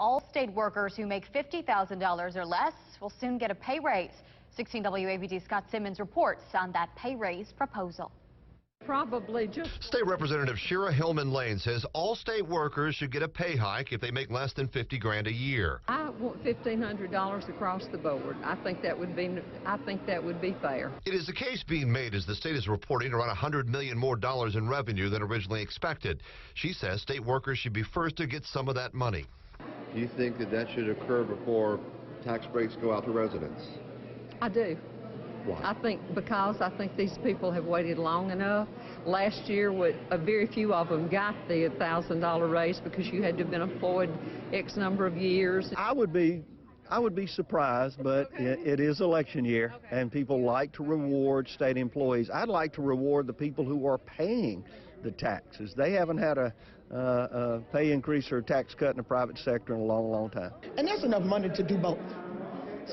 all state workers who make $50,000 or less will soon get a pay raise. 16 WAPT's Scott Simmons reports on that pay raise proposal. Probably just... State Representative Shira Hillman Lane says all state workers should get a pay hike if they make less than $50,000 a year. I want $1,500 across the board. I think that would be fair. It is the case being made as the state is reporting around $100 million more in revenue than originally expected. She says state workers should be first to get some of that money. Do you think that should occur before tax breaks go out to residents? I do. Why? I think these people have waited long enough. Last year, very few of them got the $1,000 raise because you had to have been employed X number of years. I would be surprised, but it is election year, and people like to reward state employees. I'd like to reward the people who are paying the taxes. They haven't had a pay increase or a tax cut in the private sector in a long, long time. And there's enough money to do both.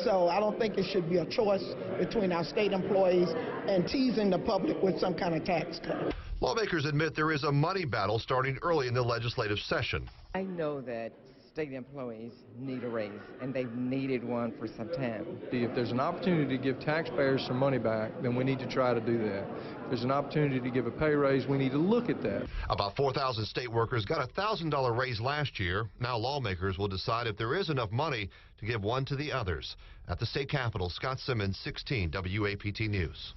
So I don't think it should be a choice between our state employees and teasing the public with some kind of tax cut. Lawmakers admit there is a money battle starting early in the legislative session. I know that state employees need a raise, and they've needed one for some time. If there's an opportunity to give taxpayers some money back, then we need to try to do that. If there's an opportunity to give a pay raise, we need to look at that. About 4,000 state workers got a $1,000 raise last year. Now lawmakers will decide if there is enough money to give one to the others. At the state capitol, Scott Simmons, 16 WAPT News.